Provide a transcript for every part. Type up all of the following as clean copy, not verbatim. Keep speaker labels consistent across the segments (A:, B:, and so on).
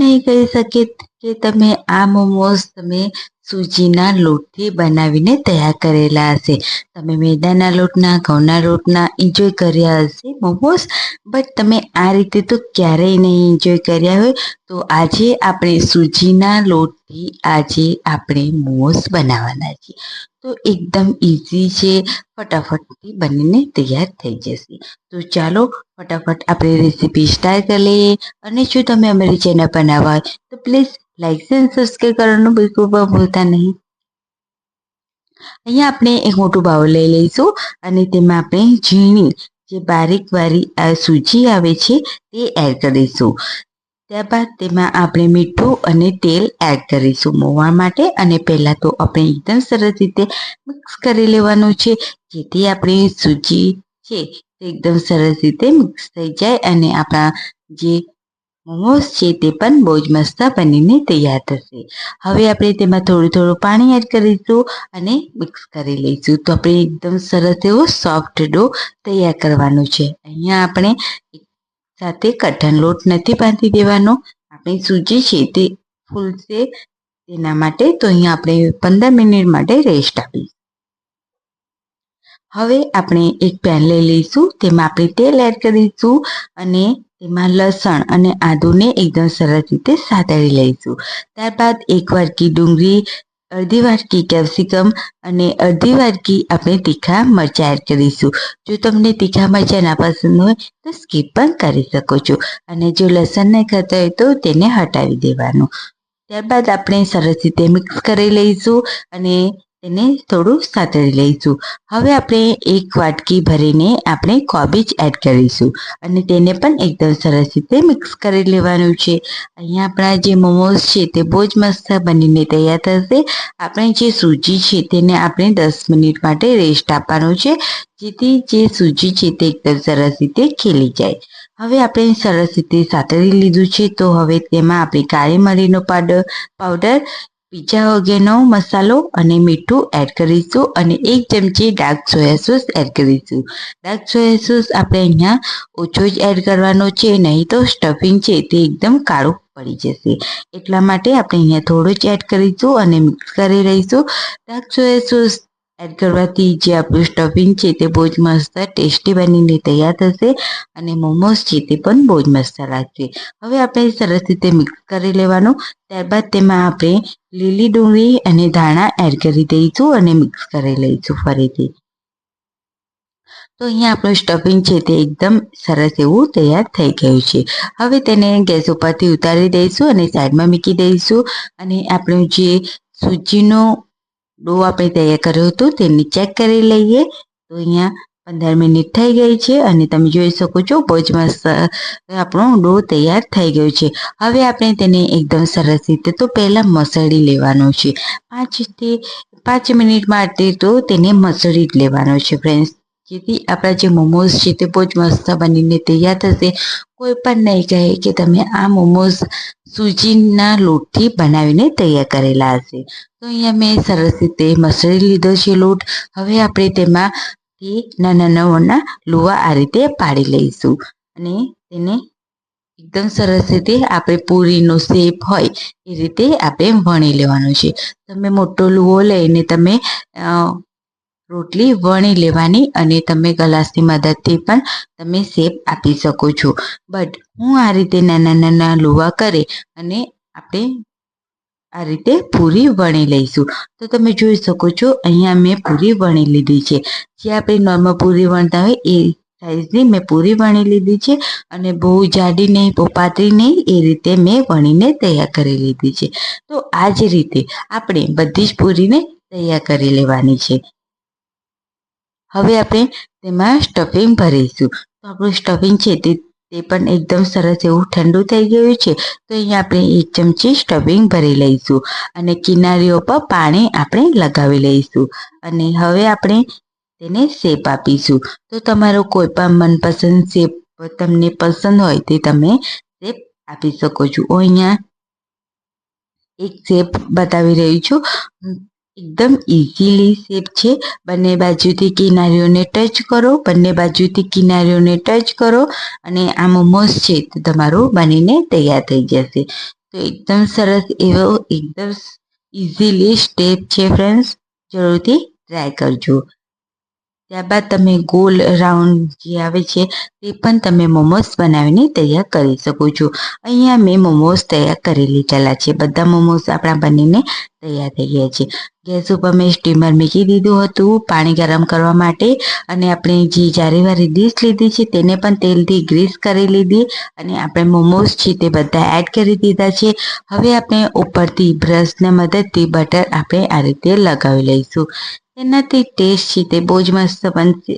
A: નહીં કહી શકે કે તમે આ મોમોઝ તમે સૂજીના લોટથી બનાવીને તૈયાર કરેલા હશે. તમે મેદાના લોટના, ઘઉંના લોટના એન્જોય કર્યા હશે મોમોઝ, બટ તમે આ રીતે તો ક્યારેય નહીં એન્જોય કર્યા હોય. તો આજે આપણે સૂજીના લોટથી આજે આપણે મોમોઝ બનાવવાના છીએ. તો એકદમ ઇઝી છે, ફટાફટથી બનીને તૈયાર થઈ જશે. તો ચાલો ફટાફટ આપણે રેસીપી સ્ટાર્ટ કરી લઈએ. અને જો તમે અમારી ચેનલ પર નવા હોય તો પ્લીઝ લાઈક અને સબસ્ક્રાઈબ કરવાનું બિલકુલ પણ ભૂલતા નહીં. અહીંયા આપણે એક મોટું બાઉલ લઈ લઈશું અને તેમાં આપણે ઝીણી જે બારીક વાળી સૂજી આવે છે તે એડ કરીશું. ત્યારબાદ તેમાં આપણે મીઠું અને તેલ એડ કરીશું મોવા માટે. અને પહેલાં તો આપણે એકદમ સરસ રીતે મિક્સ કરી લેવાનું છે, જેથી આપણી સૂજી છે તે એકદમ સરસ રીતે મિક્સ થઈ જાય અને આપણા જે મોમોઝ છે તે પણ બહુ જ મસ્ત બનીને તૈયાર થશે. હવે આપણે તેમાં થોડું પાણી એડ કરીશું અને મિક્સ કરી લઈશું. તો આપણે એકદમ સરસ એવો સોફ્ટ ડો તૈયાર કરવાનો છે. અહીંયા આપણે સાથે કઠણ લોટ નથી બાંધી દેવાનો, આપણી સૂજી છે તે ફૂલશે તેના માટે. તો અહીંયા આપણે 15 મિનિટ માટે રેસ્ટ આપીશું. હવે આપણે એક પેન લઈ લઈશું, તેમાં આપણે તેલ એડ કરીશું અને તેમાં લસણ અને આદુને એકદમ સરસ રીતે સાતળી લઈશું. ત્યારબાદ એક વાટકી ડુંગળી, અડધી વાટકી કેપ્સિકમ અને અડધી વાટકી આપણે તીખા મરચાં એડ કરીશું. જો તમને તીખા મરચાં ના પસંદ હોય તો સ્કીપ પણ કરી શકો છો. અને જો લસણ નહીં ખાતા હોય તો તેને હટાવી દેવાનું. ત્યારબાદ આપણે સરસ રીતે મિક્સ કરી લઈશું અને તેને થોડું સાતળી લઈશું. હવે આપણે એક વાટકી ભરીને આપણે કોબીજ એડ કરીશું અને તેને પણ એકદમ સરસ રીતે મિક્સ કરી લેવાનું છે. અહીંયા આપણા જે મોમોઝ છે તે બહુ જ મસ્ત બનીને તૈયાર થશે. આપણે જે સૂજી છે તેને આપણે 10 મિનિટ માટે રેસ્ટ આપવાનો છે, જેથી જે સૂજી છે તે એકદમ સરસ રીતે ખીલી જાય. હવે આપણે સરસ રીતે સાતળી લીધું છે. તો હવે તેમાં આપણે કાળી મરીનો પાવડર, પિઝા ઓર્ગેનો મસાલો અને મીઠું એડ કરીશું અને 1 ચમચી ડાર્ક સોયા સોસ એડ કરીશું. ડાર્ક સોયા સોસ આપણે અહીંયા ઓછો જ એડ કરવાનો છે, નહીં તો સ્ટફિંગ છે તે એકદમ કાળું પડી જશે. એટલા માટે આપણે અહીંયા થોડું જ એડ કરીશું અને મિક્સ કરી રહીશું. ડાર્ક સોયા સોસ એડ કરવાથી જે આપણું સ્ટફિંગ છે તે બહુ જ મસ્ત ટેસ્ટી બનીને તૈયાર થશે અને મોમોઝ છે તે પણ બહુ જ મસ્ત લાગશે. હવે આપણે સરસ રીતે મિક્સ કરી લેવાનું. ત્યારબાદ તેમાં આપણે લીલી ડુંગળી અને ધાણા એડ કરી દઈશું અને મિક્સ કરી લઈશું ફરીથી. તો અહીંયા આપણું સ્ટફિંગ છે તે એકદમ સરસ એવું તૈયાર થઈ ગયું છે. હવે તેને ગેસ ઉપરથી ઉતારી દઈશું અને સાઈડમાં મૂકી દઈશું. અને આપણું જે સૂજીનો ડો આપણે તૈયાર કર્યો હતો તેને ચેક કરી લઈએ. તો અહીંયા 15 મિનિટ થઈ ગઈ છે અને તમે જોઈ શકો છો બહુ જ મસ્ત આપણો ડો તૈયાર થઈ ગયો છે. હવે આપણે તેને એકદમ સરસ રીતે તો પહેલાં મસળી લેવાનો છે. 5 મિનિટ માટે તો તેને મસળી જ લેવાનો છે ફ્રેન્ડ્સ, જેથી આપણા જે મોમોઝ છે તે બહુ જ મસ્ત બનીને તૈયાર થશે. કોઈ પણ નહીં કહે કે તમે આ મોમોઝ સૂજીના લોટથી બનાવીને તૈયાર કરેલા હશે. તો અહીંયા મેં સરસ રીતે મસળી લીધો છે લોટ. હવે આપણે તેમાંથી નાના લુવા આ રીતે પાડી લઈશું અને તેને એકદમ સરસ રીતે આપણે પૂરીનો શેપ હોય એ રીતે આપણે વણી લેવાનું છે. તમે મોટો લુવો લઈને તમે રોટલી વણી લેવાની અને તમે ગ્લાસની મદદથી પણ તમે શેપ આપી શકો છો. બટ હું આ રીતે નાના લુવા કરે અને આપણે આ રીતે પૂરી વણી લઈશું. તો તમે જોઈ શકો છો અહીંયા મેં પૂરી વણી લીધી છે. જે આપણે નોર્મલ પૂરી વણતા હોય એ સાઈઝની મેં પૂરી વણી લીધી છે અને બહુ જાડી નહીં, બહુ પાતળી નહીં, એ રીતે મેં વણીને તૈયાર કરી લીધી છે. તો આ જ રીતે આપણે બધી જ પૂરીને તૈયાર કરી લેવાની છે. હવે આપણે તેમાં સ્ટફિંગ ભરીશું. તો આપણું સ્ટફિંગ છે તે પણ એકદમ સરસ એવું ઠંડુ થઈ ગયું છે. તો અહીંયા આપણે 1 ચમચી સ્ટફિંગ ભરી લઈશું અને કિનારીઓ પર પાણી આપણે લગાવી લઈશું અને હવે આપણે તેને શેપ આપીશું. તો તમારો કોઈ પણ મનપસંદ શેપ તમને પસંદ હોય તે તમે શેપ આપી શકો છો. હું અહીંયા એક શેપ બતાવી રહી છું. એકદમ ઇઝીલી શેપ છે. બંને બાજુથી કિનારીઓને ટચ કરો, બંને બાજુથી કિનારીઓને ટચ કરો અને આ મોમોઝ છે તે તમારું બનીને તૈયાર થઈ જશે. તો એકદમ સરસ એવો એકદમ ઇઝીલી સ્ટેપ છે ફ્રેન્ડ્સ, જરૂરથી ટ્રાય કરજો. ત્યારબાદ તમે ગોલ રાઉન્ડ જે આવે છે તે પણ તમે મોમોસ બનાવીને તૈયાર કરી શકો છો. અહીંયા મેં મોમોસ તૈયાર કરી લીધેલા છે. બધા મોમોસ આપણા બનીને તૈયાર થઈ ગયા છે. ગેસ ઉપર મેં સ્ટીમર મૂકી દીધું હતું પાણી ગરમ કરવા માટે, અને આપણે જે જારીવાળી ડીશ લીધી છે તેને પણ તેલથી ગ્રીસ કરી લીધી, અને આપણે મોમોસ છે તે બધા એડ કરી દીધા છે. હવે આપણે ઉપરથી બ્રશના મદદથી બટર આપણે આ રીતે લગાવી લઈશું. એનાથી ટેસ્ટ છે તે બહુ જ મસ્ત બનશે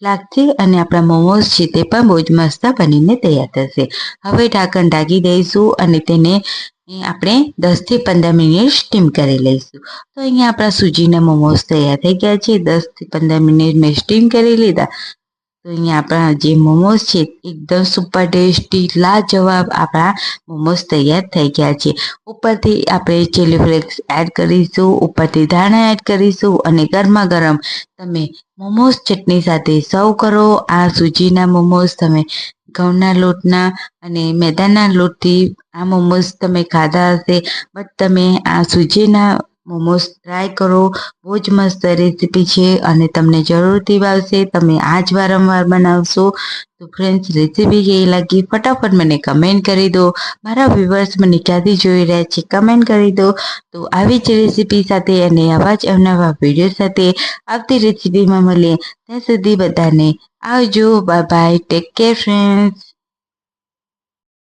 A: લાગશે, અને આપણા મોમોસ છે તે પણ બહુ જ મસ્ત બનીને તૈયાર થશે. હવે ઢાંકણ ઢાંકી દઈશું અને તેને આપણે 10 થી 15 મિનિટ સ્ટીમ કરી લઈશું. તો અહીંયા આપણા સૂજીના મોમોસ તૈયાર થઈ ગયા છે. 10 થી 15 મિનિટ મેં સ્ટીમ કરી લીધા. તો અહીંયા આપણા જે મોમોસ છે એકદમ સુપર ટેસ્ટી લાજવાબ આપણા મોમોસ તૈયાર થઈ ગયા છે. ઉપરથી આપણે ચીલી ફ્લેક્સ એડ કરીશું, ઉપરથી ધાણા એડ કરીશું, અને ગરમા ગરમ તમે મોમોસ ચટણી સાથે સર્વ કરો. આ સૂજીના મોમોસ તમે ઘઉંના લોટના અને મેદાના લોટથી આ મોમોસ તમે ખાધા હશે, બટ તમે આ સૂજીના મોમોસ ટ્રાય કરો. બહુ જ મસ્ત રેસીપી છે અને તમને જરૂરથી ભાવશે. તમે આ જ વારંવાર બનાવશો. તો ફ્રેન્ડ્સ, રેસીપી કેવી લાગી ફટાફટ મને કમેન્ટ કરી દો. મારા વ્યુઅર્સ મને ક્યાંથી જોઈ રહ્યા છે કમેન્ટ કરી દો. તો આવી જ રેસીપી સાથે અને આવા જ અવનવા વિડીયો સાથે આવતી રેસીપીમાં મળીએ. ત્યાં સુધી બધાને આવજો. Bye bye. Take care friends.